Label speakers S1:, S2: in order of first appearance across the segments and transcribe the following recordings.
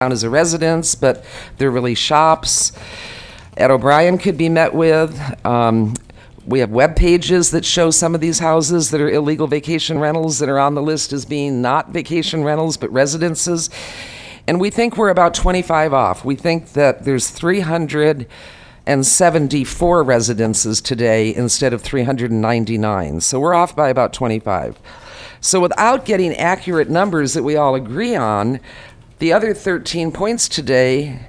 S1: as a residence, but they're really shops. Ed O'Brien could be met with. We have web pages that show some of these houses that are illegal vacation rentals that are on the list as being not vacation rentals but residences. And we think we're about 25 off. We think that there's 374 residences today instead of 399. So we're off by about 25. So without getting accurate numbers that we all agree on, the other 13 points today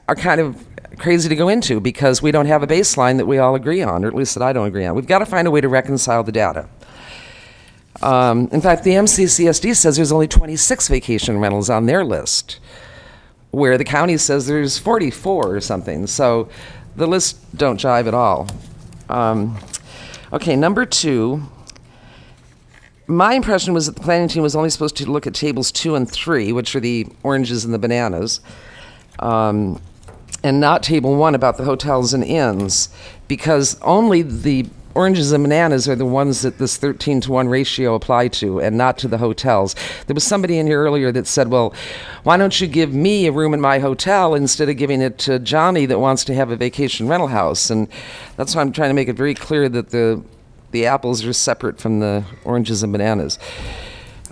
S1: are kind of crazy to go into because we don't have a baseline that we all agree on, or at least that I don't agree on. We've got to find a way to reconcile the data. In fact, the MCCSD says there's only 26 vacation rentals on their list, where the county says there's 44 or something. So the lists don't jive at all. Okay, number 2. My impression was that the planning team was only supposed to look at tables 2 and 3, which are the oranges and the bananas, and not table 1 about the hotels and inns, because only the oranges and bananas are the ones that this 13-to-1 ratio apply to, and not to the hotels. There was somebody in here earlier that said, well, why don't you give me a room in my hotel instead of giving it to Johnny that wants to have a vacation rental house? And that's why I'm trying to make it very clear that the apples are separate from the oranges and bananas.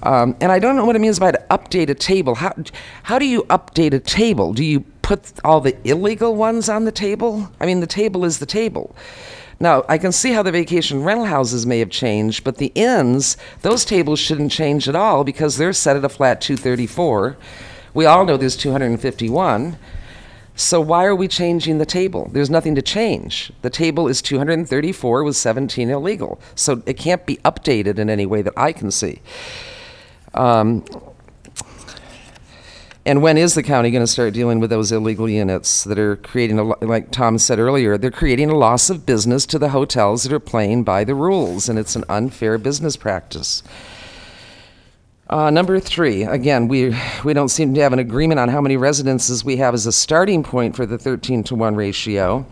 S1: And I don't know what it means by to update a table. How do you update a table? Do you put all the illegal ones on the table? I mean, the table is the table. Now, I can see how the vacation rental houses may have changed, but the inns, those tables shouldn't change at all because they're set at a flat 234. We all know there's 251. So why are we changing the table? There's nothing to change. The table is 234 with 17 illegal. So it can't be updated in any way that I can see. And when is the county going to start dealing with those illegal units that are creating, like Tom said earlier, they're creating a loss of business to the hotels that are playing by the rules, and it's an unfair business practice. Number 3, again, we don't seem to have an agreement on how many residences we have as a starting point for the 13-to-1 ratio.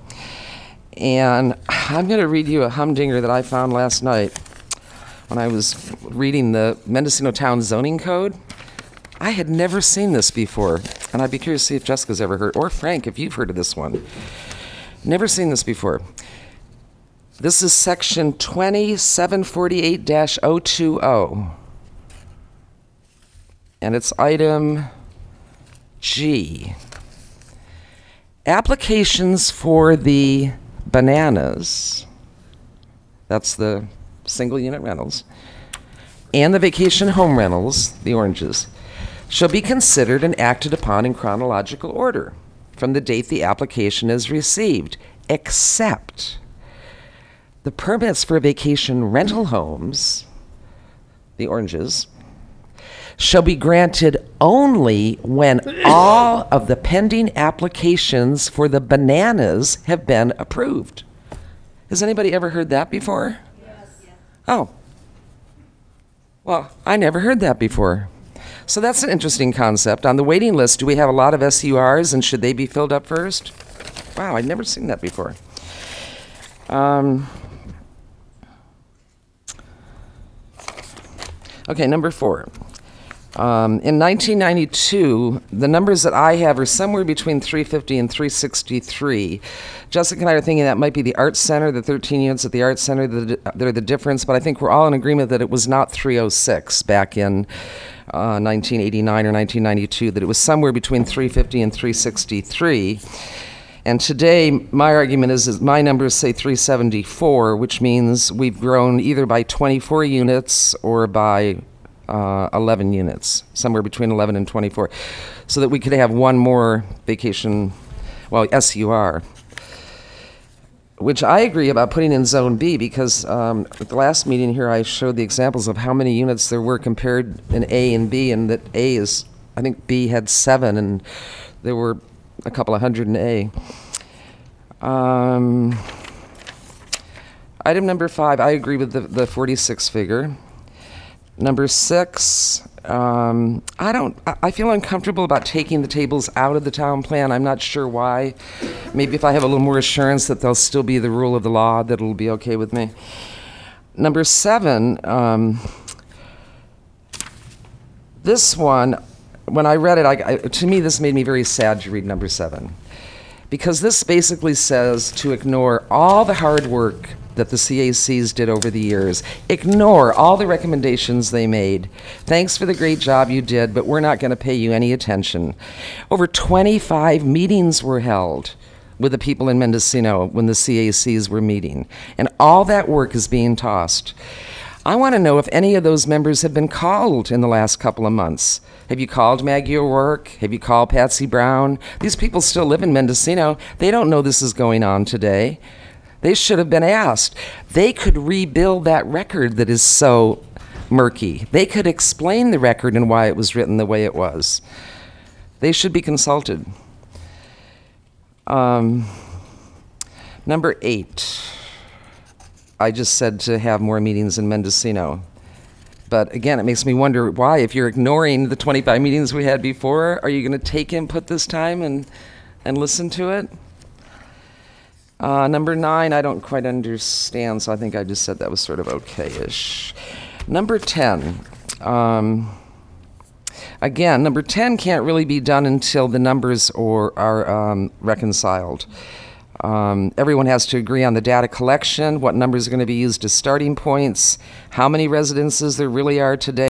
S1: And I'm going to read you a humdinger that I found last night when I was reading the Mendocino Town Zoning Code. I had never seen this before, and I'd be curious to see if Jessica's ever heard, or Frank, if you've heard of this one. Never seen this before. This is section 2748-020. And it's item G. Applications for the bananas, that's the single unit rentals, and the vacation home rentals, the oranges, shall be considered and acted upon in chronological order from the date the application is received, except the permits for vacation rental homes, the oranges, shall be granted only when all of the pending applications for the bananas have been approved. Has anybody ever heard that before? Yes. Oh. Well, I never heard that before. So that's an interesting concept. On the waiting list, do we have a lot of SURs, and should they be filled up first? Wow, I'd never seen that before. Okay, number 4. In 1992, the numbers that I have are somewhere between 350 and 363. Jessica and I are thinking that might be the Arts Center, the 13 units at the Arts Center that are the difference, but I think we're all in agreement that it was not 306 back in 1989 or 1992, that it was somewhere between 350 and 363. And today, my argument is that my numbers say 374, which means we've grown either by 24 units or by 11 units, somewhere between 11 and 24, so that we could have one more vacation, well, SUR, which I agree about putting in Zone B, because at the last meeting here I showed the examples of how many units there were compared in A and B, and that A is, I think B had 7, and there were a couple of hundred in A. Item number 5, I agree with the 46 figure. Number 6, I feel uncomfortable about taking the tables out of the town plan. I'm not sure why. Maybe if I have a little more assurance that they'll still be the rule of the law, that'll be okay with me. Number 7, this one, when I read it, to me, this made me very sad to read number 7. Because this basically says to ignore all the hard work that the CACs did over the years. Ignore all the recommendations they made. Thanks for the great job you did, but we're not going to pay you any attention. Over 25 meetings were held with the people in Mendocino when the CACs were meeting, and all that work is being tossed. I want to know if any of those members have been called in the last couple of months. Have you called Maggie O'Rourke? Have you called Patsy Brown? These people still live in Mendocino. They don't know this is going on today. They should have been asked. They could rebuild that record that is so murky. They could explain the record and why it was written the way it was. They should be consulted. Number 8. I just said to have more meetings in Mendocino. But again, it makes me wonder why, if you're ignoring the 25 meetings we had before, are you going to take input this time and listen to it? Number 9, I don't quite understand, so I think I just said that was sort of okay-ish. Number 10. Again, number 10 can't really be done until the numbers are reconciled. Everyone has to agree on the data collection, what numbers are going to be used as starting points, how many residences there really are today.